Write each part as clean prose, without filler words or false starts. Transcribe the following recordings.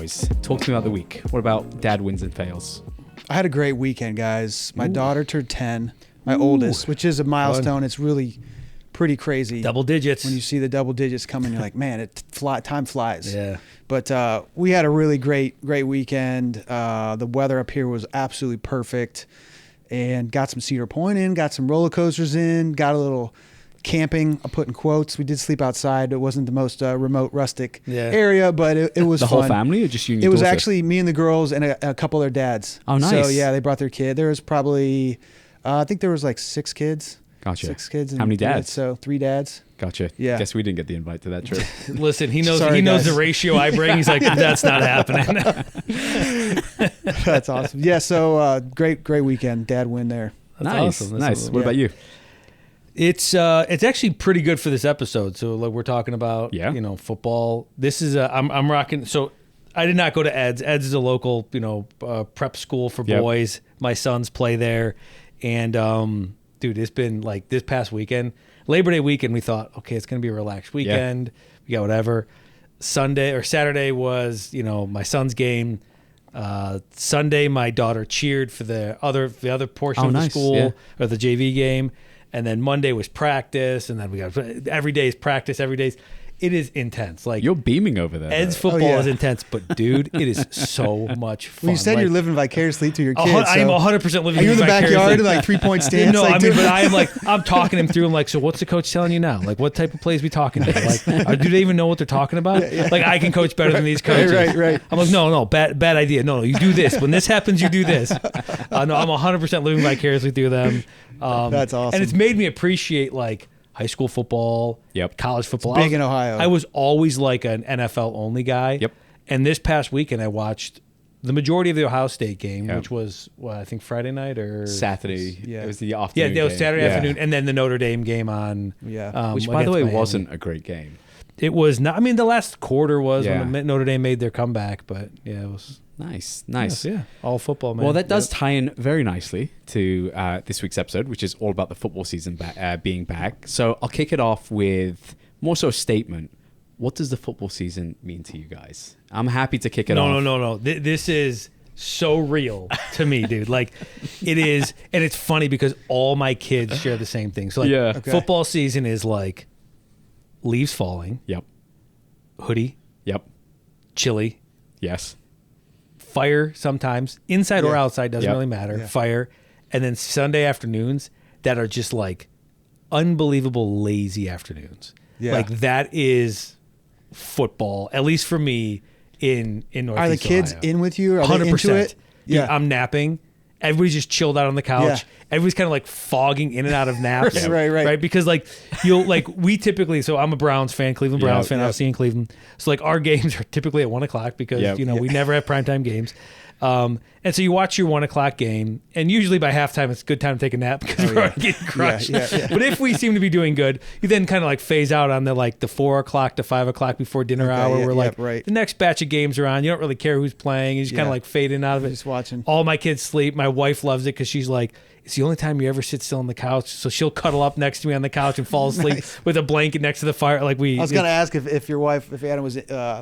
boys, talk to me about the week. What about dad wins and fails? I had a great weekend, guys. My daughter turned 10, my oldest, which is a milestone. It's really pretty crazy. Double digits. When you see the double digits coming, you're like, man, time flies. Yeah. But we had a really great weekend. The weather up here was absolutely perfect, and got some Cedar Point in, got some roller coasters in, got a little camping. I put in quotes. We did sleep outside. It wasn't the most remote, rustic area, but it was the fun. whole family, or just you and your It was daughter? actually me and the girls and a couple of their dads. Oh, nice. So yeah, they brought their kid. There was probably, I think there was like 6 kids. Gotcha. 6 kids. And how many dads? So 3 dads. Gotcha. Yeah. Guess we didn't get the invite to that trip. Listen, he knows Sorry, he knows guys. the ratio I bring. He's like, that's not happening. That's awesome. Yeah. So great weekend. Dad win there. Nice. awesome. Nice. What about you? It's actually pretty good for this episode. So like we're talking about football. This is I'm rocking. So I did not go to Ed's. Ed's is a local prep school for boys. My sons play there, and dude, it's been like this past weekend, Labor Day weekend. We thought, okay, it's gonna be a relaxed weekend. We got whatever. Sunday or Saturday was my son's game. Sunday, my daughter cheered for the other portion of the school or the JV game. And then Monday was practice, and then we got every day is practice. Every day it is intense. Like You're beaming over there. Ed's football is intense, but dude, it is so much fun. Well, you said you're living vicariously through your kids. I am 100% living. Are you in the vicariously. backyard in like 3-point stance? No, like, I mean, but I am like, I'm talking him through. I'm like, so what's the coach telling you now? Like, what type of plays we talking about? Like, do they even know what they're talking about? Like, I can coach better than these coaches. Right. I'm like, no, bad idea. No, you do this. When this happens, you do this. No, I'm 100% living vicariously through them. That's awesome. And it's made me appreciate like high school football, college football. It's big in Ohio. I was always like an NFL only guy. Yep. And this past weekend, I watched the majority of the Ohio State game, which was I think Friday night or Saturday. Yeah. It was the afternoon. Yeah, it was Saturday afternoon, and then the Notre Dame game on. Which, by the way, Miami. wasn't a great game. It was not. I mean, the last quarter was Yeah. when Notre Dame made their comeback, but yeah, it was Nice. yeah, all football, man. Well, that does tie in very nicely to this week's episode, which is all about the football season being back. So I'll kick it off with more so a statement. What does the football season mean to you guys? I'm happy to kick it off. No. This is so real to me, dude. Like, it is, and it's funny because all my kids share the same thing. So, like, football season is like leaves falling. Yep. Hoodie. Yep. Chili. Yes. Fire sometimes, inside or outside, doesn't really matter. Yeah. Fire. And then Sunday afternoons that are just like unbelievable lazy afternoons. Yeah. Like, that is football, at least for me in Northeast Are the kids Ohio. in with you? Are they into it? Yeah. I'm napping. Everybody's just chilled out on the couch. Yeah. Everybody's kind of like fogging in and out of naps. Right. Because like we typically, so I'm a Browns fan, Cleveland Browns fan. I was seeing Cleveland. So like our games are typically at 1:00 because we never have primetime games. And so you watch your 1:00 game, and usually by halftime it's a good time to take a nap because we're already getting crushed. But if we seem to be doing good, you then kind of like phase out on the 4:00 to 5:00 before dinner hour. Where the next batch of games are on. You don't really care who's playing. You just kind of like fade in and out of it. Just watching. All my kids sleep. My wife loves it because she's like, it's the only time you ever sit still on the couch. So she'll cuddle up next to me on the couch and fall asleep with a blanket next to the fire. Like I was gonna ask if your wife, if Adam was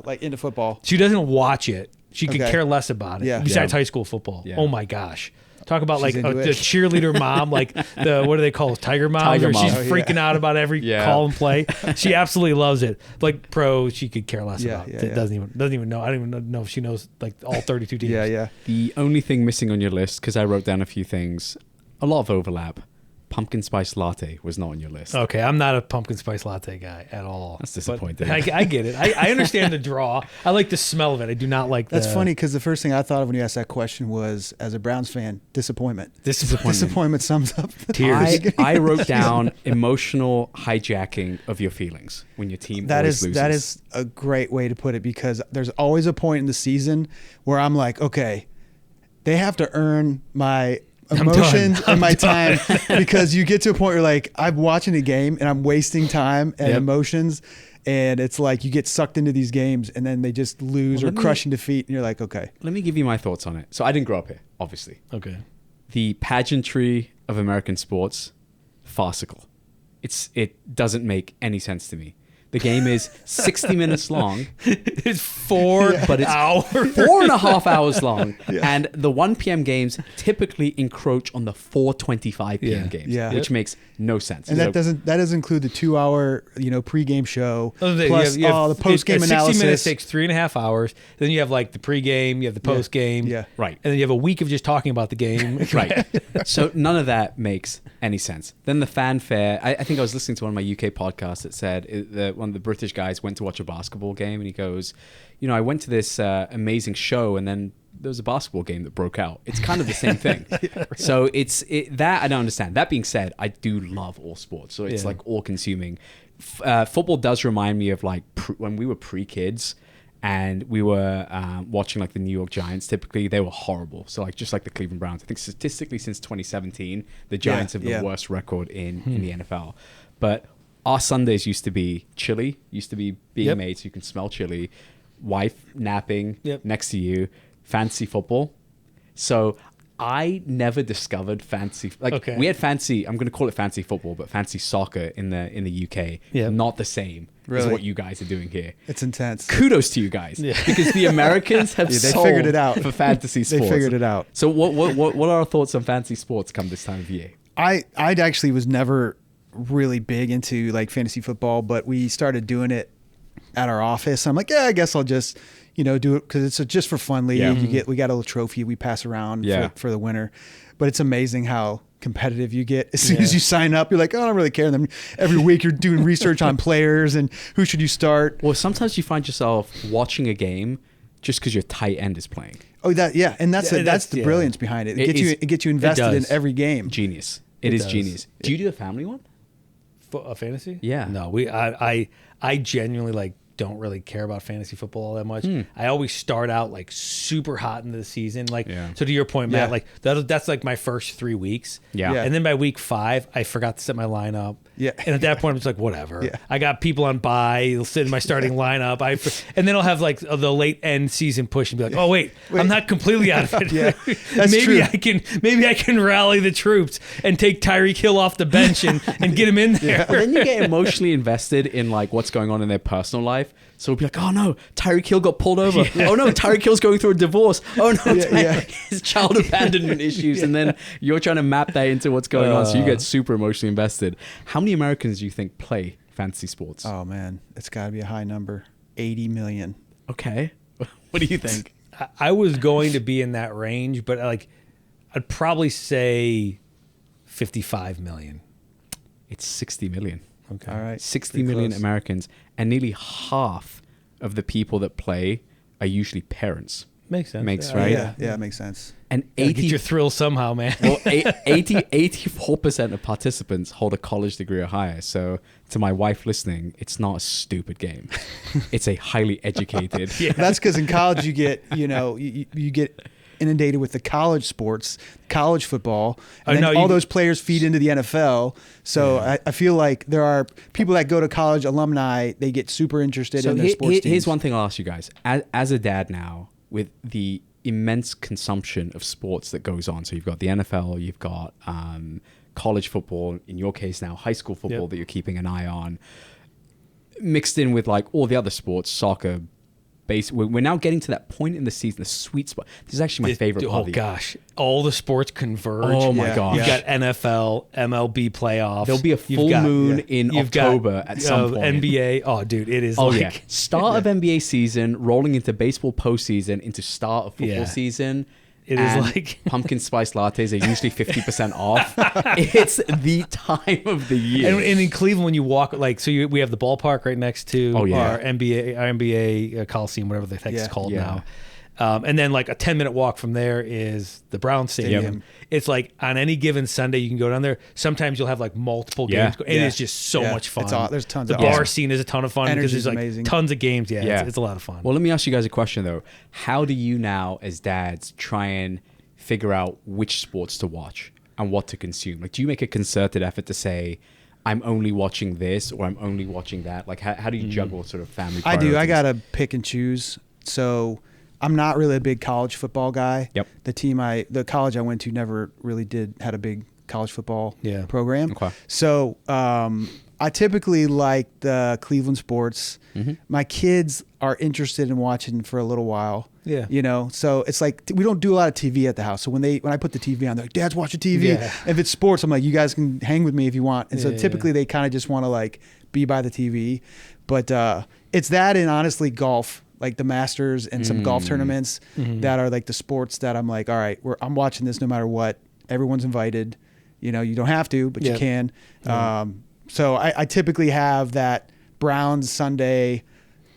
like into football. She doesn't watch it. She could care less about it. Yeah. Besides high school football. Yeah. Oh my gosh. Talk about She's like the into it. cheerleader mom, like the, what do they call it? Tiger mom? Tiger mom. She's freaking out about every call and play. She absolutely loves it. Like pro, she could care less about. It doesn't even know. I don't even know if she knows like all 32 teams. Yeah. The only thing missing on your list, because I wrote down a few things, a lot of overlap. Pumpkin spice latte was not on your list. Okay, I'm not a pumpkin spice latte guy at all. That's disappointing. I get it. I understand the draw. I like the smell of it. I do not like That's funny because the first thing I thought of when you asked that question was, as a Browns fan, disappointment. Disappointment sums up the tears. I wrote down emotional hijacking of your feelings when your team always loses. That is a great way to put it, because there's always a point in the season where I'm like, okay, they have to earn my emotions and my time, because you get to a point where like I'm watching a game and I'm wasting time and emotions, and it's like you get sucked into these games and then they just lose or crushing defeat, and you're like, okay. Let me give you my thoughts on it. So I didn't grow up here, obviously. Okay. The pageantry of American sports, farcical. It doesn't make any sense to me. The game is 60 minutes long. It's 4 but it's hours. 4.5 hours long. And the 1 p.m. games typically encroach on the 4:25 p.m. games, which makes no sense. And that doesn't include the 2-hour pregame show plus you have all the postgame analysis. 60 minutes takes 3.5 hours. Then you have like the pregame, you have the postgame, right, and then you have a week of just talking about the game, right. So none of that makes any sense. Then the fanfare. I think I was listening to one of my UK podcasts that said one of the British guys went to watch a basketball game, and he goes, I went to this amazing show, and then there was a basketball game that broke out. It's kind of the same thing. So that I don't understand. That being said, I do love all sports. So it's like all consuming. Football does remind me of like when we were pre-kids and we were watching like the New York Giants. Typically they were horrible. So like just like the Cleveland Browns. I think statistically since 2017, the Giants have the worst record in the NFL. But our Sundays used to be chili, being made so you can smell chili. Wife napping next to you. Fantasy football. So I never discovered fantasy. We had fancy. I'm going to call it fantasy football, but fantasy soccer in the UK. Not the same as what you guys are doing here. It's intense. Kudos to you guys because the Americans have they figured it out for fantasy sports. They figured it out. So what are our thoughts on fantasy sports come this time of year? I actually was never really big into like fantasy football, but we started doing it at our office. I'm like, I guess I'll just do it because it's just for fun league. We got a little trophy we pass around for the winner, but it's amazing how competitive you get as soon as you sign up. You're like, I don't really care. And then every week you're doing research on players and who should you start. Well, sometimes you find yourself watching a game just because your tight end is playing. Oh, and that's the brilliance behind it. It gets you invested in every game. Genius. It is genius. Do you do a family one? A fantasy? Yeah. No, I genuinely don't really care about fantasy football all that much. I always start out like super hot into the season. So to your point, Matt, that's like my first 3 weeks. And then by week 5, I forgot to set my lineup. And at that point, I'm just like, whatever. I got people on bye. They'll sit in my starting lineup. And then I'll have like the late end season push and be like, oh wait, I'm not completely out of it. That's true. Maybe I can rally the troops and take Tyreek Hill off the bench and get him in there. And then you get emotionally invested in like what's going on in their personal life. So we'll be like, oh no, Tyreek Hill got pulled over. Oh no, Tyreek Hill's going through a divorce. Oh no, his child abandonment issues. And then you're trying to map that into what's going on. So you get super emotionally invested. How many Americans do you think play fantasy sports? Oh man, it's got to be a high number. 80 million. Okay. What do you think? I was going to be in that range, but I'd probably say 55 million. It's 60 million. Okay. All right. 60 million close. Americans, and nearly half of the people that play are usually parents. Makes sense. Right? Yeah, it makes sense. And get your thrill somehow, man. Well, 84% of participants hold a college degree or higher. So to my wife listening, it's not a stupid game. It's a highly educated. That's because in college you get, you get inundated with the college sports, college football, and then all those players feed into the NFL. So I feel like there are people that go to college, alumni, they get super interested in their sports teams. Here's one thing I'll ask you guys. As a dad now, with the immense consumption of sports that goes on, so you've got the NFL, you've got college football, in your case now high school football that you're keeping an eye on, mixed in with like all the other sports, soccer, we're now getting to that point in the season, the sweet spot. This is actually my favorite part of the year. Gosh, all the sports converge. Oh my gosh. You've got NFL, MLB playoffs. There'll be a full moon in October at some point. NBA. Oh, dude, it is start of NBA season, rolling into baseball postseason, into start of football season. It is like pumpkin spice lattes are usually 50% off. It's the time of the year. And in Cleveland, when you walk, we have the ballpark right next to our NBA Coliseum, whatever the heck it's called now. And then like a 10-minute walk from there is the Browns Stadium. It's like on any given Sunday you can go down there. Sometimes you'll have like multiple games. It is just so much fun. There's tons of The bar scene is a ton of fun because there's like amazing. Tons of games. It's a lot of fun. Well, let me ask you guys a question though. How do you now as dads try and figure out which sports to watch and what to consume? Like, do you make a concerted effort to say, I'm only watching this or I'm only watching that? Like, how do you juggle sort of family priorities? I do. I got to pick and choose. So I'm not really a big college football guy. Yep. The college I went to never really had a big college football program. Okay. So I typically like the Cleveland sports. Mm-hmm. My kids are interested in watching for a little while. Yeah. You know, so it's like we don't do a lot of TV at the house. So when I put the TV on, they're like, "Dad's watching TV." Yeah. If it's sports, I'm like, "You guys can hang with me if you want." And so Yeah, typically they kind of just want to like be by the TV. But it's that, and honestly golf, like the Masters and some golf tournaments that are like the sports that I'm like, all right, I'm watching this no matter what. Everyone's invited. You know, you don't have to, but you can. So I typically have that Browns Sunday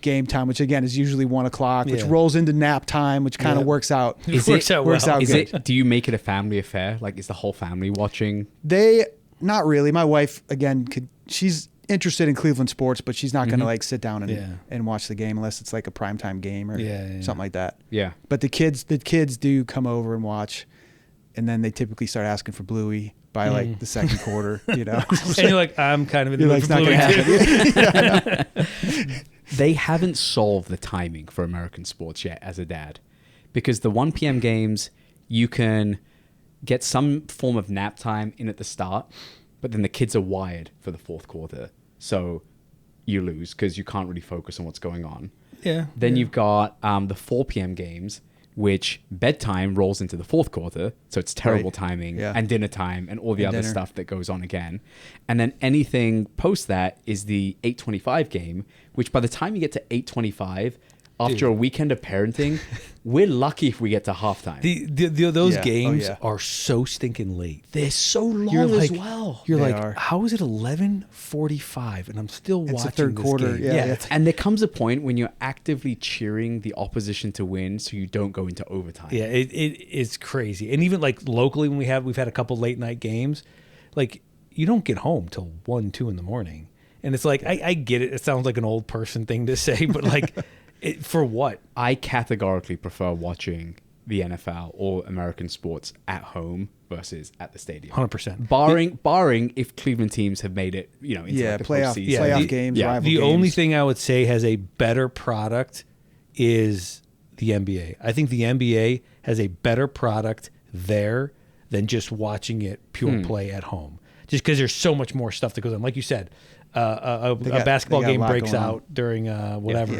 game time, which again is usually 1 o'clock, which rolls into nap time, which kind of works out. Works out good. Do you make it a family affair? Like, is the whole family watching? Not really. My wife, again, she's interested in Cleveland sports, but she's not going to like sit down and watch the game unless it's like a primetime game or something like that. Yeah. But the kids do come over and watch, and then they typically start asking for Bluey by like the second quarter, you know. And you're like, I'm kind of in the mood like, for Bluey too. They haven't solved the timing for American sports yet as a dad, because the 1 p.m. games, you can get some form of nap time in at the start, but then the kids are wired for the fourth quarter. So you lose because you can't really focus on what's going on. Yeah. Then you've got the 4 p.m. games, which bedtime rolls into the fourth quarter. So it's terrible timing and dinner time and all the other stuff that goes on again. And then anything post that is the 8:25 game, which by the time you get to 8:25, after a weekend of parenting, we're lucky if we get to halftime. Those games are so stinking late. They're so long as well. You're like, how is it 11:45 and I'm still watching the third this quarter. game? Yeah. And there comes a point when you're actively cheering the opposition to win so you don't go into overtime. Yeah, it's crazy. And even like locally when we've had a couple late night games, like you don't get home till 1, 2 in the morning. And it's like, I get it. It sounds like an old person thing to say, but like... for what? I categorically prefer watching the NFL or American sports at home versus at the stadium. 100%. Barring if Cleveland teams have made it, into like the postseason. Playoff games, rival the games. only thing I would say has a better product is the NBA. I think the NBA has a better product there than just watching it pure play at home. Just because there's so much more stuff that goes on. Like you said, a basketball game breaks out during whatever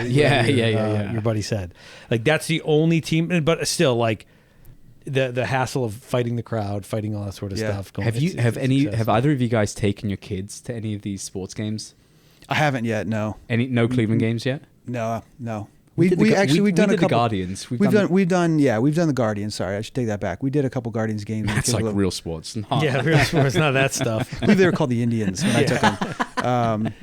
your buddy said. Like that's the only team, but still like the hassle of fighting the crowd, fighting all that sort of stuff. Have either of you guys taken your kids to any of these sports games? I haven't yet. No. No Cleveland games yet? No. We've done a couple. The Guardians. We've done the Guardians. Sorry, I should take that back. We did a couple Guardians games. That's like real sports. Real sports, not that stuff. I believe they were called the Indians when I took them.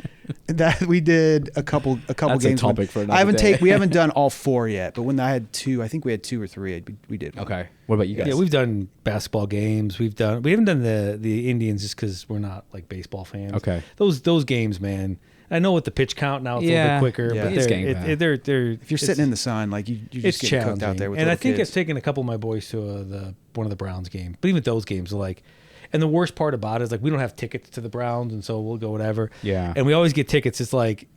That we did a couple That's games. A topic for another day. We haven't done all 4 yet, but when I had 2, I think we had 2 or 3. We did. Okay. What about you guys? Yeah, we've done basketball games. We haven't done the Indians just because we're not like baseball fans. Okay. Those games, man. I know with the pitch count now it's a little bit quicker, but they're if you're sitting in the sun, like you just get cooked out there with. And I think kids. I've taken a couple of my boys to one of the Browns games, but even those games are like. And the worst part about it is like we don't have tickets to the Browns, and so we'll go whatever. Yeah. And we always get tickets. It's like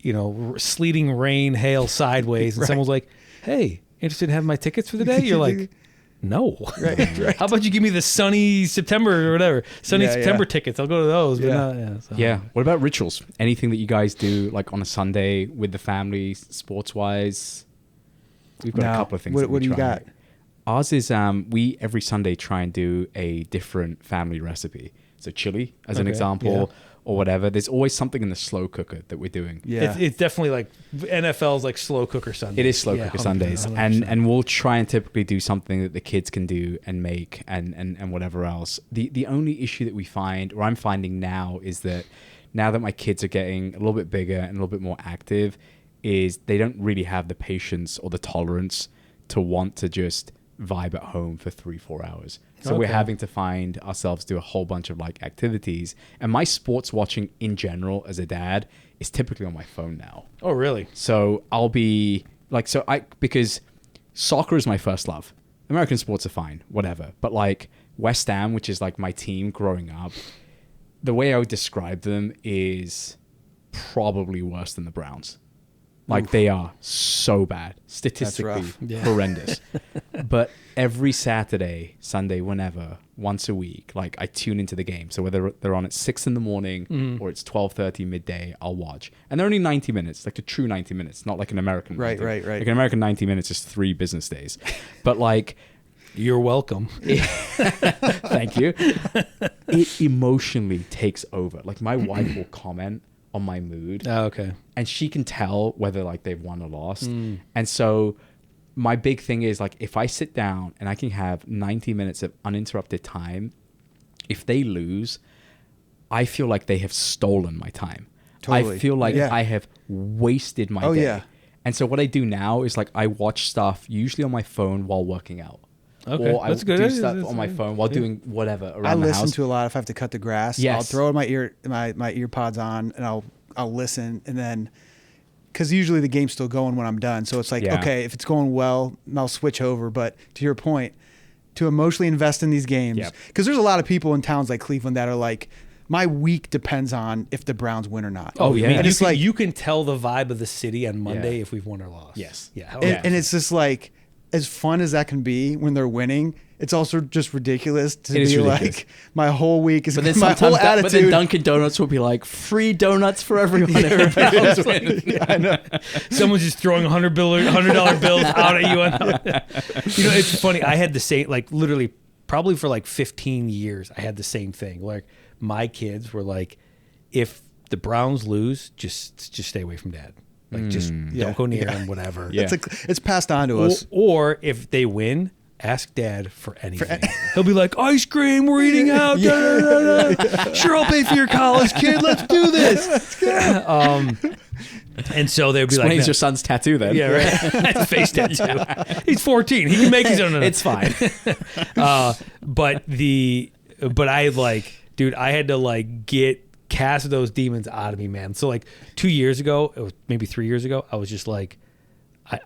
sleeting rain, hail sideways, and someone's like, "Hey, interested in having my tickets for the day?" You're like. No. Right. How about you give me the sunny September or whatever? September tickets. I'll go to those. But What about rituals? Anything that you guys do like on a Sunday with the family, sports wise? We've got a couple of things. What do you got? Ours is we every Sunday try and do a different family recipe. So chili as an example. Or whatever. There's always something in the slow cooker that we're doing. Yeah, it's definitely like NFL's like slow cooker Sundays. It is slow cooker Sundays, 100%. and we'll try and typically do something that the kids can do and make and whatever else. The only issue that we find, or I'm finding now, is that now that my kids are getting a little bit bigger and a little bit more active, is they don't really have the patience or the tolerance to want to just vibe at home for 3-4 hours. So we're having to find ourselves do a whole bunch of like activities. And my sports watching in general as a dad is typically on my phone now. Oh, really? So I'll be like, because soccer is my first love. American sports are fine, whatever. But like West Ham, which is like my team growing up, the way I would describe them is probably worse than the Browns. Like they are so bad, statistically horrendous. But every Saturday, Sunday, whenever, once a week, like I tune into the game. So whether they're on at 6 a.m. or it's 12:30 midday, I'll watch. And they're only 90 minutes, like a true 90 minutes, not like an American. Right. Like an American 90 minutes is 3 business days. But like, you're welcome. Thank you. It emotionally takes over. Like my wife will comment on my mood. Oh, okay. And she can tell whether like they've won or lost. And so my big thing is like, if I sit down and I can have 90 minutes of uninterrupted time, if they lose, I feel like they have stolen my time. Totally. I feel like I have wasted my day. Yeah. And so what I do now is like, I watch stuff usually on my phone while working out. Okay, or I do stuff on my phone while doing whatever around the house. I listen to a lot if I have to cut the grass. Yes. I'll throw my ear pods on and I'll listen, and then because usually the game's still going when I'm done. So it's like, okay, if it's going well, I'll switch over. But to your point, to emotionally invest in these games, because there's a lot of people in towns like Cleveland that are like, my week depends on if the Browns win or not. Oh yeah, and it's you can tell the vibe of the city on Monday if we've won or lost. Yes, and it's just like, as fun as that can be when they're winning, it's also just ridiculous to be like, my whole week is my whole attitude. But then Dunkin' Donuts will be like, free donuts for everyone. I know. Someone's just throwing $100 bills out at you. You know, it's funny. I had the same, like literally probably for like 15 years, I had the same thing. Like my kids were like, if the Browns lose, just stay away from Dad. Like, just don't go near him, whatever. Yeah. It's passed on to us. Or if they win, ask Dad for anything. He'll be like, ice cream, we're eating out. Sure, I'll pay for your college, kid. Let's do this. And so they'd be like, explains your son's tattoo then. Yeah, right. Face tattoo. He's 14. He can make his own. It's fine. But I like, dude, I had to like cast those demons out of me, man. So like 2 years ago, it was maybe 3 years ago, I was just like,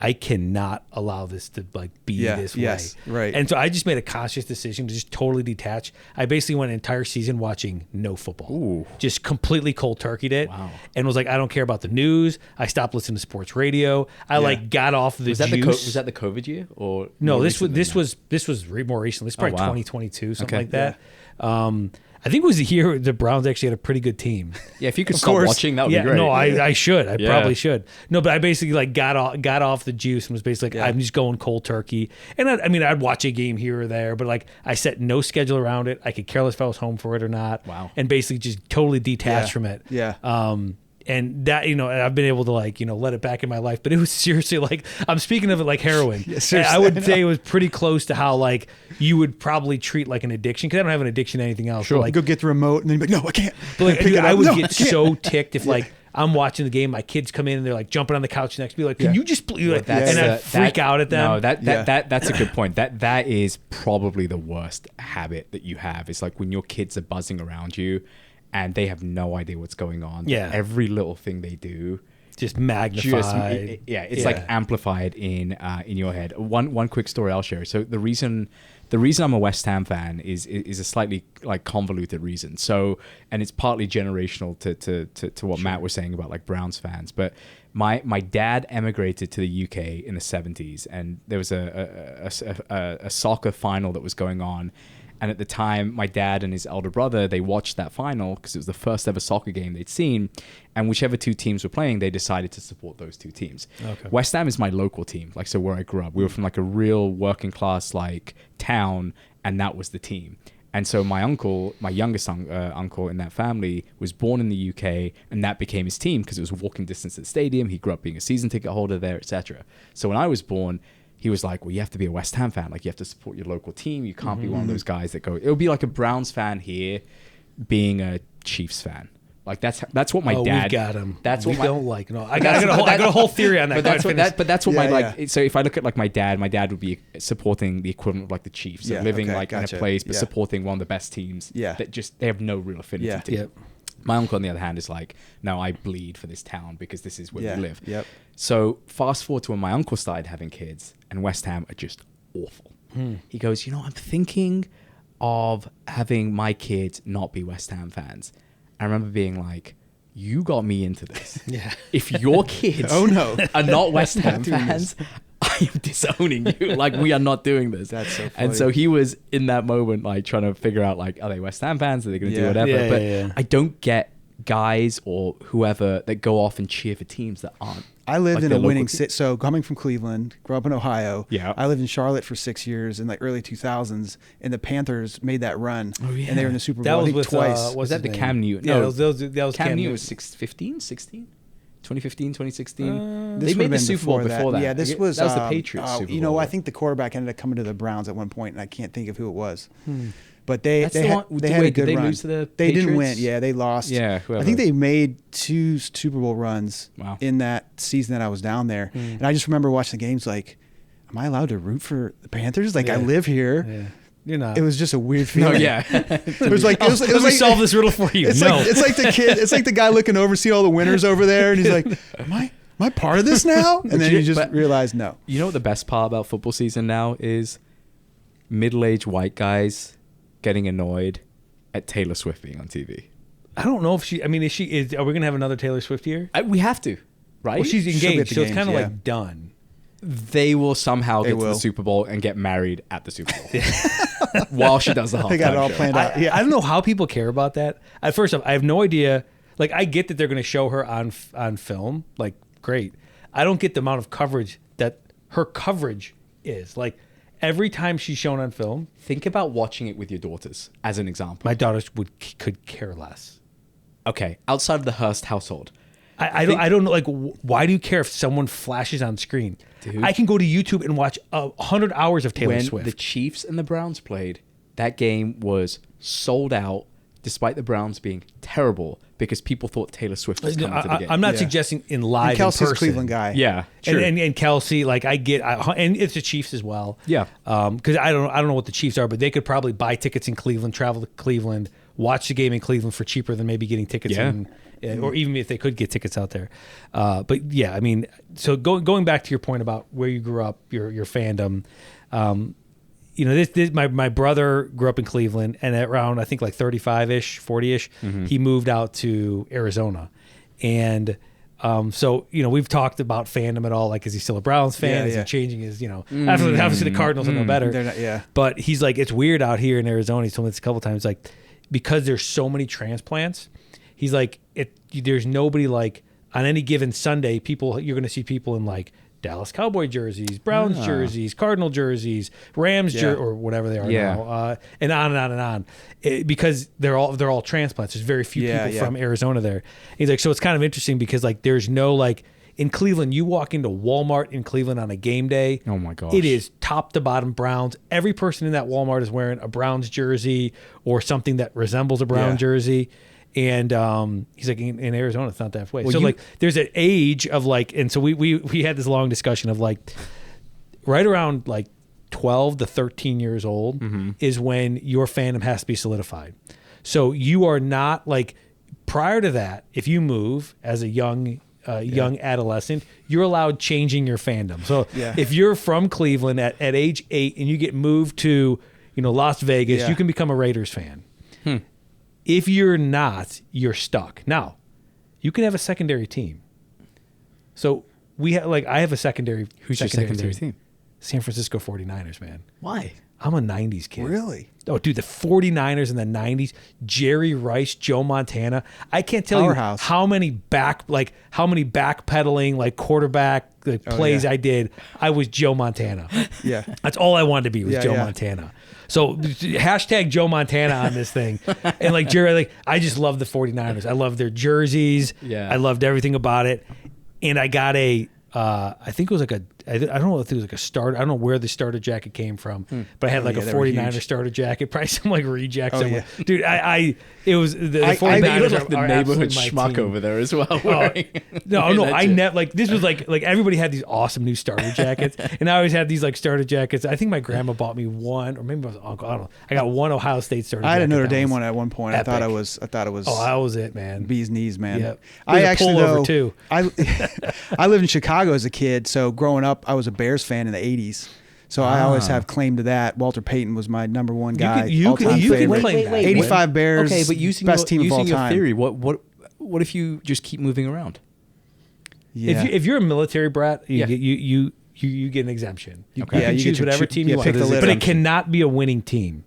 I cannot allow this to like be this way. Right. And so I just made a conscious decision to just totally detach. I basically went an entire season watching no football. Ooh. Just completely cold turkeyed it. Wow. And was like, I don't care about the news. I stopped listening to sports radio. I like got off the was that juice. Was that the COVID year or no? This was more recently. This is probably 2022, something like that. I think it was the year the Browns actually had a pretty good team. Yeah, if you could stop watching, that would be great. No, I should. I probably should. No, but I basically like got off the juice and was basically like, I'm just going cold turkey. And I'd watch a game here or there, but like I set no schedule around it. I could care less if I was home for it or not. Wow. And basically just totally detached from it. Yeah. And that, and I've been able to like, let it back in my life, but it was seriously like, I'm speaking of it like heroin. I would say it was pretty close to how like you would probably treat like an addiction, because I don't have an addiction to anything else. Sure. Like, go get the remote and then you'd be like, no, I can't. But like, dude, I would get so ticked if like I'm watching the game, my kids come in and they're like jumping on the couch next to me, like, can you just please? Like, and I'd freak out at them. No, that's a good point. That is probably the worst habit that you have. It's like when your kids are buzzing around you and they have no idea what's going on. Yeah. Every little thing they do just magnified. It's like amplified in your head. One quick story I'll share. So the reason I'm a West Ham fan is a slightly like convoluted reason. So, and it's partly generational to what Matt was saying about like Browns fans. But my dad emigrated to the UK in the 70s, and there was a soccer final that was going on. And at the time, my dad and his elder brother, they watched that final because it was the first ever soccer game they'd seen. And whichever two teams were playing, they decided to support those two teams. Okay. West Ham is my local team, like so where I grew up. We were from like a real working class like town, and that was the team. And so my uncle, my youngest uncle in that family, was born in the UK, and that became his team because it was walking distance to the stadium. He grew up being a season ticket holder there, etc. So when I was born, he was like, well, you have to be a West Ham fan. Like, you have to support your local team. You can't be one of those guys that go... It would be like a Browns fan here being a Chiefs fan. Like, that's what my dad... We've got him. That's we what don't like. No, I got a whole theory on that. But that's what like... So if I look at, like, my dad would be supporting the equivalent of, like, the Chiefs. So living, in a place, but supporting one of the best teams that just... They have no real affinity to. Yep. My uncle, on the other hand, is like, no, I bleed for this town because this is where we live. Yep. So fast forward to when my uncle started having kids, and West Ham are just awful. He goes, I'm thinking of having my kids not be West Ham fans. I remember being like, you got me into this. Yeah. If your kids Oh, no. are not West Ham fans, I am disowning you. Like, we are not doing this. That's so funny. And so he was in that moment, like, trying to figure out, like, are they West Ham fans? Are they going to do whatever? Yeah, but yeah. I don't get guys or whoever that go off and cheer for teams that aren't. I lived like in their a local winning team. city. So coming from Cleveland, grew up in Ohio. Yeah. I lived in Charlotte for 6 years in the early 2000s, and the Panthers made that run. Oh, yeah. And they were in the Super Bowl That I was think with twice. what's Was that his the name? Cam Newton? Yeah, No, that was Cam Newton Newton. was 15, 16? 2015, 2016? This They would made have the been Super Bowl before that. Yeah, this That was was the Patriots Super You know, Bowl. I think the quarterback ended up coming to the Browns at one point, and I can't think of who it was. But they That's they the had, one- they had wait, a good did they run. lose to the They didn't win. Patriots? Yeah, they lost. Yeah, whoever. I think they made 2 Super Bowl runs Wow. in that season that I was down there, and I just remember watching the games like, am I allowed to root for the Panthers? Like, I Yeah. live here. Yeah. You're not. It was just a weird No, feeling. yeah. It was like Let me solve this riddle for you. It's No. like it's like the kid. It's like the guy looking over, see all the winners over there, and he's like, am I part of this now? And then you just But- realize no. You know what the best part about football season now is? Middle-aged white guys getting annoyed at Taylor Swift being on TV. I don't know if she. I mean, are we gonna have another Taylor Swift year? We have to, right? Well, she's She'll be at engaged, the so it's games, kind of yeah. like done. They will somehow They get to will. the Super Bowl and get married at the Super Bowl while she does the halftime They got it all show. planned out. I don't know how people care about that. First off, I have no idea. Like, I get that they're going to show her on film. Like, great. I don't get the amount of coverage that her coverage is. Like, every time she's shown on film, Think about watching it with your daughters, as an example. my daughters could care less. Okay, outside of the Hearst household, I don't know. Like, why do you care if someone flashes on screen? Dude. I can go to YouTube and watch 100 hours of Taylor when Swift. the Chiefs and the Browns played, that game was sold out, despite the Browns being terrible, because people thought Taylor Swift was coming to the game. I'm not Yeah. suggesting in live And Kelsey's in a person. Cleveland guy. Yeah, true. And Kelsey, like, I get, and it's the Chiefs as well. Yeah. Because I don't know what the Chiefs are, but they could probably buy tickets in Cleveland, travel to Cleveland, watch the game in Cleveland for cheaper than maybe getting tickets Yeah. or even if they could get tickets out there. But yeah, I mean, so going back to your point about where you grew up, your fandom. You know, this my brother grew up in Cleveland, and at around I think like 35-ish, 40-ish, he moved out to Arizona, and so you know we've talked about fandom at all. Like, is he still a Browns fan? Yeah, Is yeah. he changing his? You know, obviously the Cardinals are no better. They're not- yeah. But he's like, it's weird out here in Arizona. He's told me this a couple times, like, because there's so many transplants. He's like, there's nobody like on any given Sunday. You're going to see people in like Dallas Cowboy jerseys, Browns jerseys, Cardinal jerseys, Rams or whatever they are Yeah. now, and on and on and on, because they're all transplants. There's very few people from Arizona there. He's like, so it's kind of interesting because like there's no like in Cleveland, you walk into Walmart in Cleveland on a game day. Oh my gosh. It is top to bottom Browns. Every person in that Walmart is wearing a Browns jersey or something that resembles a Brown jersey. And he's like, in Arizona, it's not that way. Well, so like, there's an age of like, and so we had this long discussion of like, right around like 12 to 13 years old is when your fandom has to be solidified. So you are not like, prior to that, if you move as a young adolescent, you're allowed changing your fandom. So if you're from Cleveland at age 8 and you get moved to, you know, Las Vegas, you can become a Raiders fan. If you're not, you're stuck. Now, you can have a secondary team. So we have I have a secondary. Who's your secondary team? San Francisco 49ers, man. Why? I'm a 90s kid. Really? Oh, dude, the 49ers in the 90s, Jerry Rice, Joe Montana. I can't tell Powerhouse. you how many backpedaling like quarterback plays I did. I was Joe Montana. Yeah. That's all I wanted to be was Joe yeah. Montana. So hashtag Joe Montana on this thing. And like Jerry, like I just love the 49ers. I love their jerseys. Yeah. I loved everything about it. And I got I think it was like I don't know if it was like a starter. I don't know where the starter jacket came from, but I had like a they were 49er huge. starter jacket, probably some like reject. Oh, somewhere. yeah. Dude, it was the I 49ers bet you look Like the are neighborhood absolutely my schmuck team. over there as well. Oh, wearing- no, wearing that I shit. never like this was like everybody had these awesome new starter jackets, and I always had these like starter jackets. I think my grandma bought me one, or maybe it was uncle. I don't know. I got one Ohio State starter. I had a jacket Notre that Dame was one at one point. I thought epic. it was. Oh, that was it, man. bee's knees, man. Yep. I There's a actually pullover, though, too. I lived in Chicago as a kid, so growing up, I was a Bears fan in the '80s. So I always have claim to that. Walter Payton was my number one guy. you all-time can favorite. claim that. 85 Bears. Okay, but using best team of all your time. theory, what what if you just keep moving around? Yeah. If you're a military brat, Yeah. you get an exemption. You Okay. can you choose get to whatever choo- team yeah, you want, pick the but litter. it cannot be a winning team.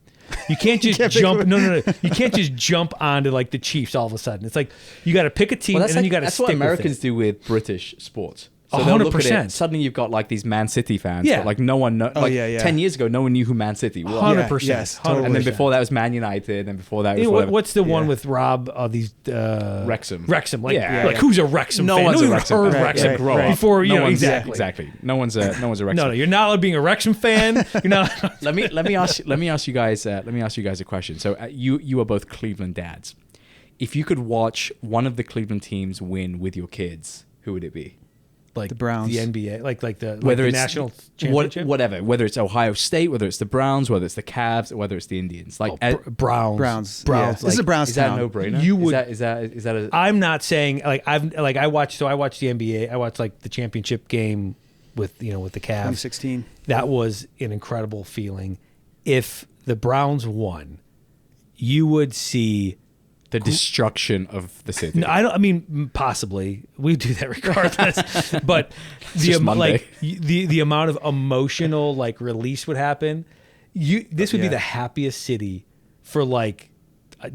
You can't just can't pick jump. a- No. You can't just jump onto like the Chiefs all of a sudden. It's like you got to pick a team Well, and then you got to that's stick what Americans with it. do with British sports. So they'll look at 100%. it. Suddenly you've got like these Man City fans. Yeah. But like no one knows. Oh, Like yeah, yeah. 10 years ago, no one knew who Man City was. 100%. yes, totally. And then 100%. before that was Man United. And before that was You know, whatever. what's the one Yeah. with Rob? These Wrexham. Wrexham. Like, Yeah. like who's a Wrexham No fan? one's Who a even Wrexham heard fan. Wrexham Right, right, right. before you No know one's- exactly. Exactly. No one's a Wrexham. No, you're not allowed being a Wrexham fan. You're not. let me ask you guys a question. So you are both Cleveland dads. If you could watch one of the Cleveland teams win with your kids, who would it be? Like The Browns. the NBA, like the Whether the it's national championship. whatever, whether it's Ohio State, whether it's the Browns, whether it's the Cavs, or whether it's the Indians. Like Browns. Browns. Browns. Yeah. This is a Browns is that a town. no-brainer? You would- Is that a I'm not saying like I watched the NBA. I watched like the championship game with the Cavs. 2016. That was an incredible feeling. If the Browns won, you would see. the destruction of the city? No, I mean, possibly we do that regardless, but just Monday. like the amount of emotional like release would happen. This would be Yeah. the happiest city for like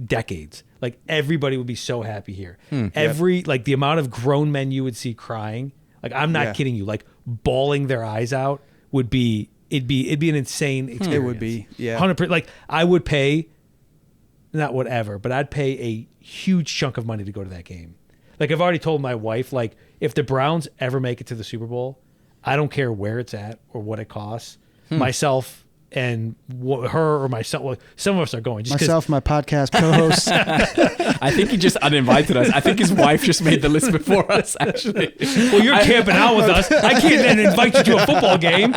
decades. Like everybody would be so happy here. Like the amount of grown men you would see crying. Like I'm not Yeah. kidding you. Like bawling their eyes out would be it'd be an insane experience. It would be, yeah. 100%. Like I would pay. Not whatever, but I'd pay a huge chunk of money to go to that game. Like I've already told my wife, like if the Browns ever make it to the Super Bowl, I don't care where it's at or what it costs. Myself and her or myself, well, some of us are going. Just 'cause- Myself, my podcast co-host. I think he just uninvited us. I think his wife just made the list before us, actually. well, you're camping out with us. I can't then invite you to a football game.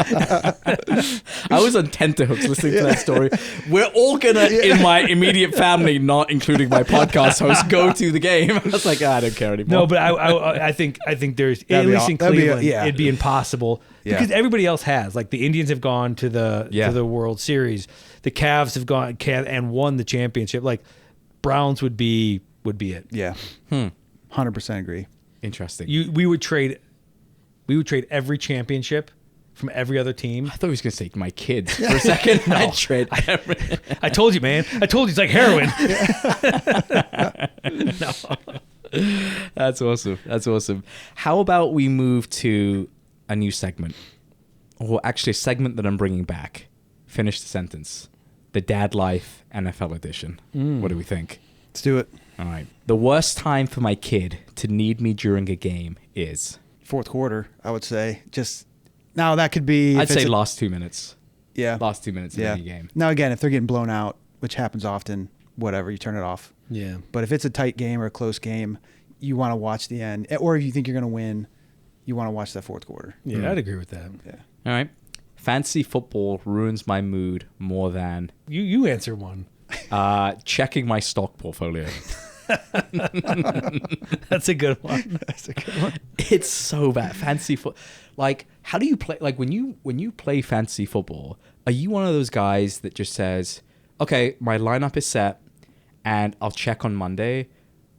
I was on tenterhooks listening to that story. We're all gonna, in my immediate family, not including my podcast host, go to the game. I was like, I don't care anymore. No, but I think there's at That'd be least in that'd be Cleveland, yeah. it'd be impossible Yeah. because everybody else has. Like the Indians have gone to the World Series, the Cavs have gone and won the championship. Like Browns would be it. Yeah. 100% agree. Interesting. We would trade every championship from every other team. I thought he was gonna say my kids for a second. I'd trade. I told you, man. I told you it's like heroin. No. That's awesome. That's awesome. How about we move to a new segment, or actually a segment that I'm bringing back? Finish the sentence. The Dad Life NFL edition. What do we think? Let's do it. All right. The worst time for my kid to need me during a game is. Fourth quarter, I would say. Just now that could be. I'd if it's say a- last 2 minutes. Yeah. Last 2 minutes of Yeah. any game. Now again, if they're getting blown out, which happens often, whatever, you turn it off. Yeah. But if it's a tight game or a close game, you want to watch the end, or if you think you're going to win, you want to watch that fourth quarter. Yeah, I'd agree with that. Yeah. All right. Fantasy football ruins my mood more than You answer one. checking my stock portfolio. That's a good one. That's a good one. It's so bad. Fantasy foot. Like, how do you play? Like, when you play fantasy football, are you one of those guys that just says, "Okay, my lineup is set, and I'll check on Monday,"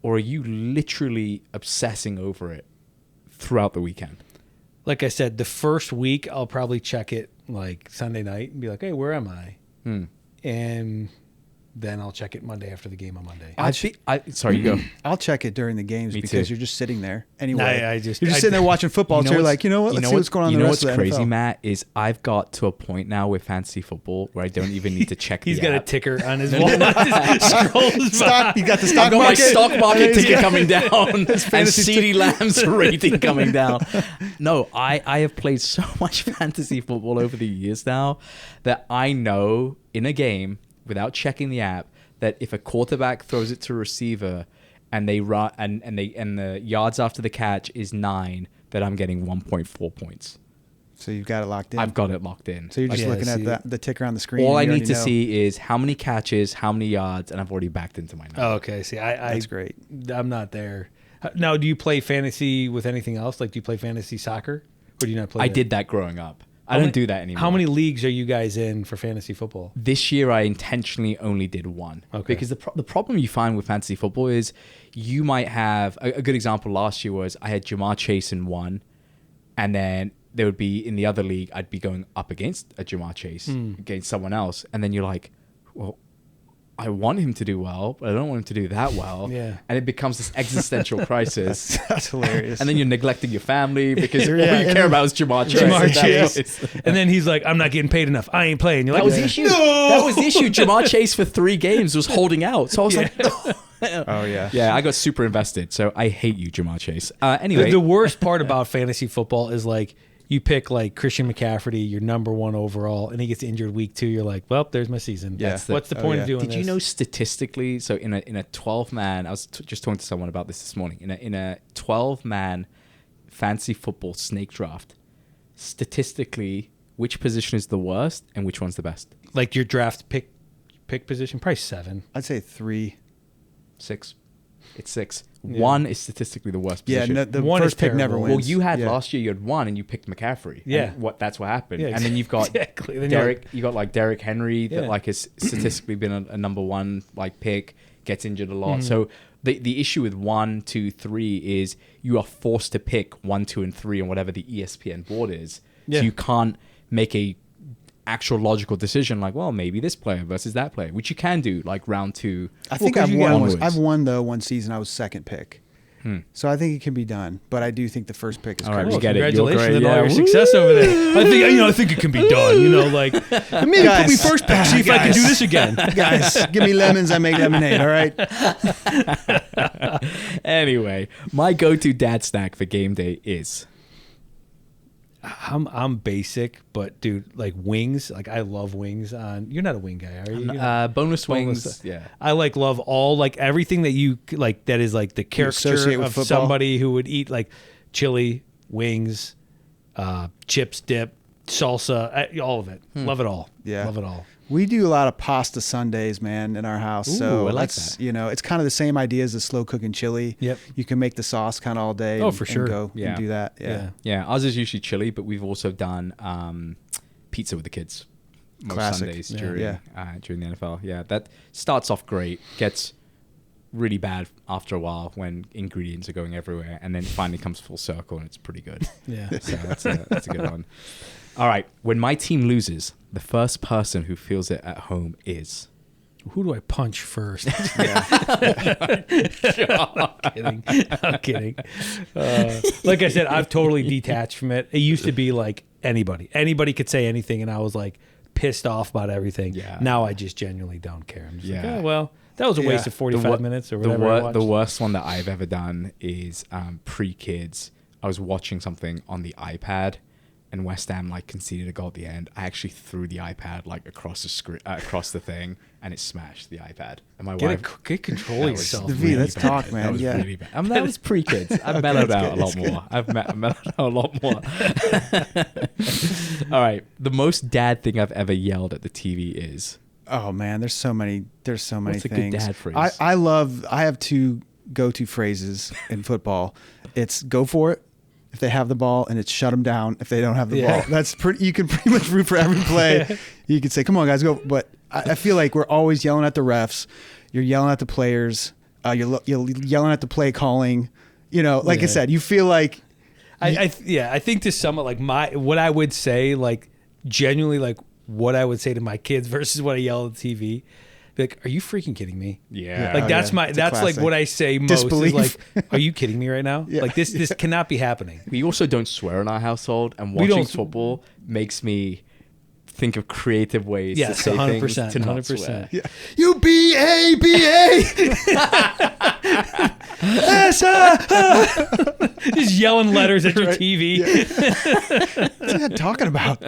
or are you literally obsessing over it throughout the weekend? Like I said, the first week I'll probably check it like Sunday night and be like, "Hey, where am I?" And then I'll check it Monday after the game on Monday. Sorry, you go. I'll check it during the games Me because too. you're just sitting there anyway. I just- you're just sitting there watching football, so you're like, you know what? Let's see what's going on in the rest of the You know what's crazy, NFL. Matt, is I've got to a point now with fantasy football where I don't even need to check He's the got a app. ticker on his wall. Just scrolls Stock, by. you got the I've stock got my market. stock market ticket Yeah. coming down and fantasy CD Lamb's rating coming down. No, I have played so much fantasy football over the years now that I know in a game, without checking the app, that if a quarterback throws it to a receiver and they run and the yards after the catch is 9, that I'm getting 1.4 points. So you've got it locked in. I've got it locked in. So you're just Yeah, looking see- at the ticker on the screen. All I and you need to already know. see is how many catches, how many yards, and I've already backed into my number. Oh, okay. See, That's great. I'm not there. Now, do you play fantasy with anything else? Like, do you play fantasy soccer, or do you not play? I that? did that growing up. I don't do that anymore. How many leagues are you guys in for fantasy football? This year, I intentionally only did one. Okay. Because the problem you find with fantasy football is you might have... A good example last year was I had Jamar Chase in one, and then there would be, in the other league, I'd be going up against a Jamar Chase, against someone else. And then you're like, well, I want him to do well, but I don't want him to do that well. Yeah. And it becomes this existential crisis. That's hilarious. And then you're neglecting your family because all you care about is Jamar Chase. Jamar Chase. And then he's like, I'm not getting paid enough. I ain't playing. You're like, That was the issue. No! That was the issue. Jamar Chase for 3 games was holding out. So I was like, Oh, yeah. yeah, I got super invested. So I hate you, Jamar Chase. Anyway. The worst part about fantasy football is like, you pick like Christian McCaffrey, your number 1 overall, and he gets injured week 2. You're like, well, there's my season. Yeah. What's the point of doing this? Did you know statistically? So in a 12-man, I was just talking to someone about this morning. In a 12-man fantasy football snake draft, statistically, which position is the worst and which one's the best? Like your draft pick position, probably 7. I'd say 3. 6. It's 6. Yeah. 1 is statistically the worst Yeah, position. no, the One is first pick never terrible. wins. Well, you had Yeah. last year. You had 1, and you picked McCaffrey. Yeah. And that's what happened. Yeah, and then you've got exactly. Then you're Derek. You got like Derek Henry that Yeah. like has statistically been a number 1 like pick, gets injured a lot. Mhm. So the issue with 1, 2, 3 is you are forced to pick 1, 2, and 3 on whatever the ESPN board is. Yeah. So you can't make a actual logical decision like, well, maybe this player versus that player, which you can do like round 2. I think 'cause I've you get won. onwards. I've won though one season. I was second pick. So I think it can be done. But I do think the first pick is All right, crazy. we get it. You're Congratulations great. on all Yeah. your success over there. I think it can be done. Like, maybe put me first pick, see if I can do this again. Guys, give me lemons. I make lemonade. All right. Anyway, my go-to dad snack for game day is... I'm basic, but dude, like wings. Like I love wings. You're not a wing guy, are you? bonus wings. Bonus. Yeah. I love all like everything that you like that is like the caricature associate with of football? somebody who would eat like chili, wings, chips, dip, salsa, all of it. Love it all. Yeah. Love it all. We do a lot of pasta Sundays, man, in our house. So Ooh, I like that's, that. it's kind of the same idea as the slow cooking chili. Yep. You can make the sauce kind of all day. Oh, and, for and sure. go Yeah. and do that. Yeah. Yeah, ours is usually chili, but we've also done pizza with the kids most Classic. Sundays Yeah. during the NFL. Yeah, that starts off great, gets really bad after a while when ingredients are going everywhere, and then finally comes full circle and it's pretty good. Yeah. So that's a good one. All right, when my team loses, the first person who feels it at home is... Who do I punch first? Yeah. I'm kidding. Like I said, I've totally detached from it. It used to be like anybody could say anything, and I was like pissed off about everything. Yeah. Now I just genuinely don't care. I'm just like, Yeah. oh, well, that was a waste of 45 minutes or whatever. I watched. The worst one that I've ever done is pre-kids. I was watching something on the iPad, and West Ham like conceded a goal at the end. I actually threw the iPad like across the screen, across the thing, and it smashed the iPad. And my wife Get control of yourself. Naveed, let's bad. talk, man. That was Yeah. really bad. That was pre-kids. I've mellowed out a lot It's more. I've mellowed out a lot more. All right. The most dad thing I've ever yelled at the TV is... Oh man, there's so many What's a good things. dad phrase? I have 2 go-to phrases in football. It's go for it if they have the ball, and it's shut them down if they don't have the ball. That's pretty. You can pretty much root for every play. You can say, "Come on, guys, go!" But I feel like we're always yelling at the refs. You're yelling at the players. You're yelling at the play calling. Like I said, you feel like. I think to sum it, like what I would say, like genuinely, like what I would say to my kids versus what I yell at the TV. Be like, are you freaking kidding me? Yeah. Like that's It's a like classic. what I say most Disbelief. is like, are you kidding me right now? Yeah. Like this cannot be happening. We also don't swear in our household, and We watching don't- football makes me think of creative ways to Yes, say 100%, things to not 100%. swear. Yeah. You B-A-B-A. Just yelling letters at your Right. TV. What's that talking about?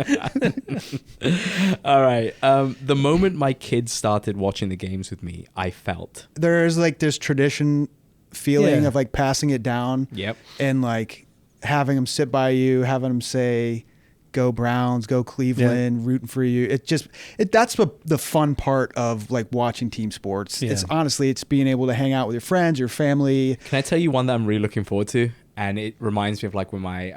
All right. The moment my kids started watching the games with me, I felt. There's like this tradition feeling Yeah. of like passing it down. Yep. And like having them sit by you, having them say, "Go Browns, go Cleveland," rooting for you. That's the fun part of like watching team sports. Yeah. It's being able to hang out with your friends, your family. Can I tell you one that I'm really looking forward to? And it reminds me of like when my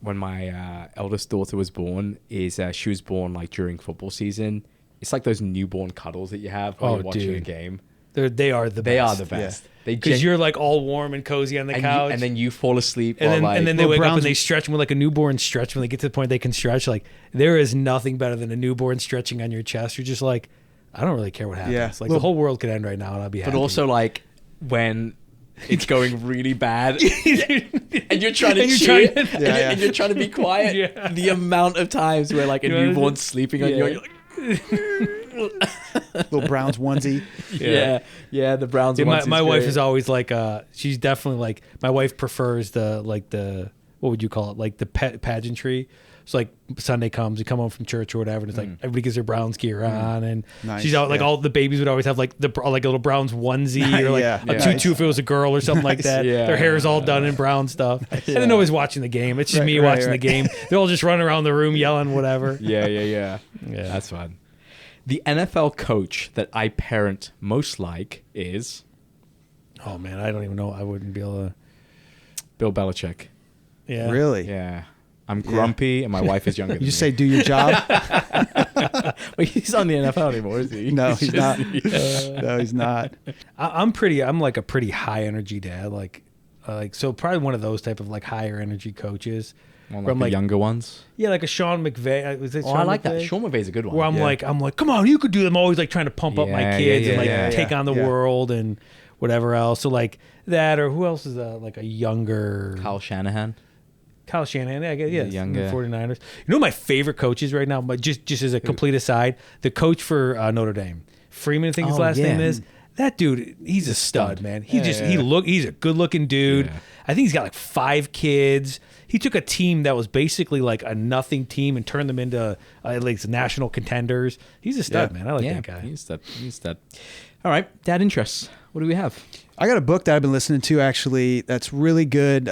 when my eldest daughter was born is she was born like during football season. It's like those newborn cuddles that you have when you're watching a game. They are the best. They are the best. Because you're like all warm and cozy on the couch. And then you fall asleep. And then they wake up and they stretch with like a newborn stretch. When they get to the point they can stretch, like there is nothing better than a newborn stretching on your chest. You're just like, I don't really care what happens. Yeah. Like the whole world could end right now and I'll be happy. But also like when it's going really bad and you're trying to cheer and you're trying to be quiet. Yeah. The amount of times where like a newborn's sleeping on you and you're like, little Browns onesie. Yeah, the Browns onesie. My wife is always like, she's definitely like, my wife prefers the what would you call it? Like the pageantry. So like Sunday comes, you come home from church or whatever, and it's like everybody gets their Browns gear on, and she's out like all the babies would always have like a little Browns onesie or like a tutu if it was a girl or something like that. Yeah. Their hair is all done in brown stuff, and then nobody's watching the game. It's just me watching the game. They're all just running around the room yelling whatever. Yeah. That's fun. The NFL coach that I parent most like is... Oh, man, I don't even know. I wouldn't be able to... Bill Belichick. Yeah. Really? Yeah. I'm grumpy, and my wife is younger than me. You just say, do your job? Wait, he's on the NFL anymore, is he? No, he's not. No, he's not. I'm like a pretty high energy dad. So probably one of those type of like higher energy coaches. One like the younger ones? Yeah, like a Sean McVay. I like that. Sean McVay's a good one. Where I'm like, come on, you could do them. I'm always like trying to pump up my kids and take on the world and whatever else. So like that, or who else is like a younger... Kyle Shanahan, I guess, yes, younger 49ers. You know my favorite coaches right now, but just as a complete aside, the coach for Notre Dame, Freeman, I think his last name is. That dude, he's a stud, man. He's a good-looking dude. Yeah. I think he's got like 5 kids. He took a team that was basically like a nothing team and turned them into like national contenders. He's a stud, man. I like that guy. He's a stud. All right, dad interests. What do we have? I got a book that I've been listening to actually that's really good.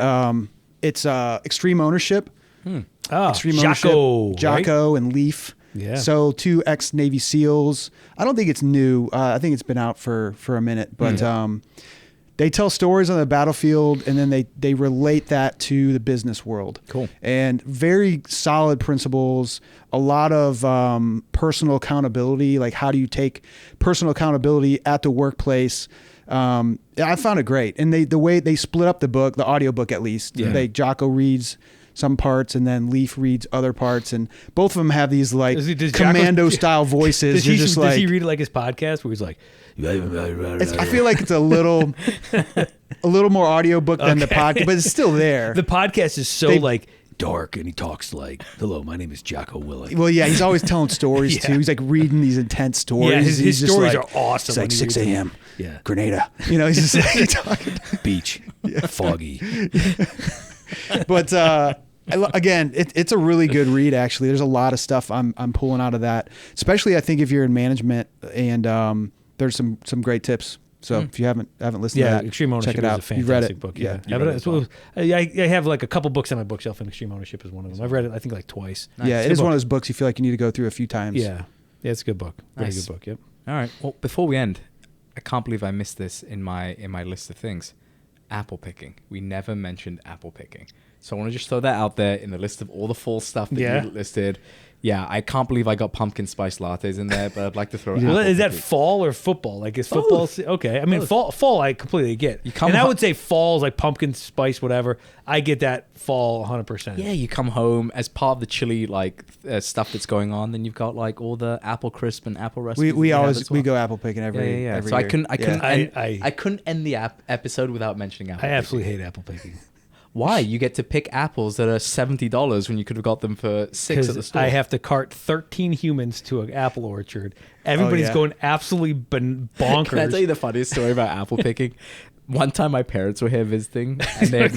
It's Extreme Ownership. Extreme Ownership. Jocko and Leaf. Yeah. So 2 ex-Navy SEALs. I don't think it's new. I think it's been out for a minute, but they tell stories on the battlefield and then they relate that to the business world. Cool. And very solid principles, a lot of personal accountability, like how do you take personal accountability at the workplace. I found it great. And the way they split up the book, the audiobook at least, Jocko reads some parts and then Leaf reads other parts, and both of them have these like commando style voices. Does he read it like his podcast where he's like, I feel like it's a little more audiobook than the podcast, but it's still there. The podcast is so like dark, and he talks like, "Hello, my name is Jocko Willink." Well, yeah, he's always telling stories too. He's like reading these intense stories. Yeah, his stories are awesome. It's like 6 a.m. Yeah, Grenada. You know, he's just like talking. Beach, foggy. But again, it's a really good read. Actually, there's a lot of stuff I'm pulling out of that. Especially, I think if you're in management, and there's some great tips. So if you haven't listened to that, Extreme Ownership check it out. is a You've read fantastic it. book. Yeah. I have like a couple books on my bookshelf, and Extreme Ownership is one of them. I've read it, I think, like twice. Nice. Yeah, it is one of those books you feel like you need to go through a few times. Yeah, it's a good book. Very good book. Yep. All right. Well, before we end, I can't believe I missed this in my list of things. Apple picking. We never mentioned apple picking. So I want to just throw that out there in the list of all the fall stuff that you listed. Yeah, I can't believe I got pumpkin spice lattes in there, but I'd like to throw apple Is that picking. fall or football? Like, is football... Okay, I mean, fall I completely get. I would say fall is like pumpkin spice, whatever. I get that fall 100%. Yeah, you come home as part of the chili like stuff that's going on. Then you've got like all the apple crisp and apple recipes. We always go apple picking every so year. I couldn't end the episode without mentioning apple. I absolutely hate apple picking. Why? You get to pick apples that are $70 when you could have got them for $6 at the store. I have to cart 13 humans to an apple orchard. Everybody's going absolutely bonkers. Can I tell you the funniest story about apple picking? One time my parents were here visiting, and they've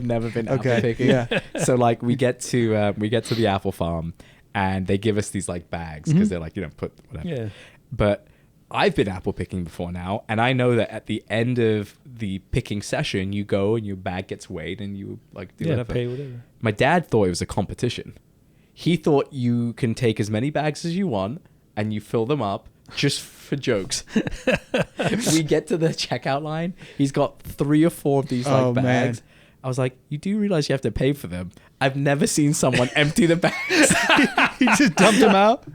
never been apple picking. Yeah. So like we get to the apple farm, and they give us these like bags because they're like, put whatever. Yeah. But I've been apple picking before now, and I know that at the end of the picking session, you go and your bag gets weighed and you like do whatever. Pay whatever. My dad thought it was a competition. He thought you can take as many bags as you want and you fill them up just for jokes. We get to the checkout line. He's got 3 or 4 of these bags. Man. I was like, you do realize you have to pay for them? I've never seen someone empty the bags. He just dumped them out.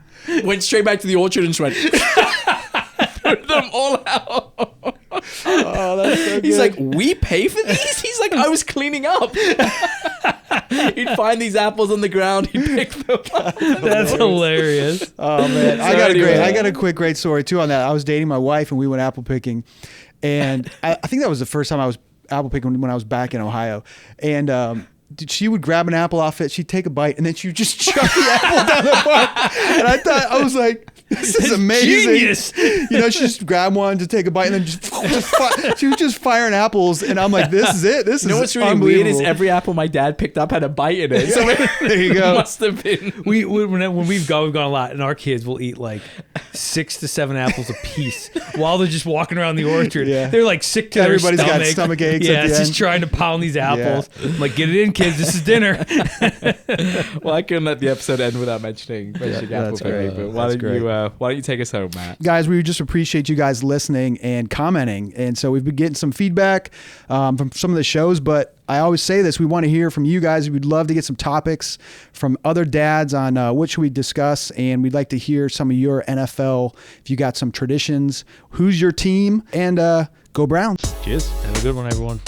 Went straight back to the orchard and just went threw them all out. Oh, that's so good. He's like, we pay for these? He's like, I was cleaning up. He'd find these apples on the ground. He'd pick them up. That's hilarious. Oh man, I got a quick great story too on that. I was dating my wife and we went apple picking, and I think that was the first time I was apple picking when I was back in Ohio, and she would grab an apple off it, she'd take a bite, and then she would just chuck the apple down the park. And I was like, this is amazing. Genius. You know, she just grabbed one to take a bite, and then she was just firing apples. And I'm like, this is it. This is what's really weird is every apple my dad picked up had a bite in it. So there you go. It must have been. When we've gone a lot, and our kids will eat like 6 to 7 apples a piece while they're just walking around the orchard. Yeah. They're like sick to Everybody's their stomach. got stomach aches. Yeah, at the it's end. just trying to pound these apples. I'm like, get it in, kids. This is dinner. Well, I couldn't let the episode end without mentioning apple that's picking. great. But why don't you take us home, Matt? Guys, we just appreciate you guys listening and commenting. And so we've been getting some feedback from some of the shows, but I always say this, we want to hear from you guys. We'd love to get some topics from other dads on what should we discuss, and we'd like to hear some of your NFL, if you got some traditions, who's your team, and go Browns. Cheers. Have a good one, everyone.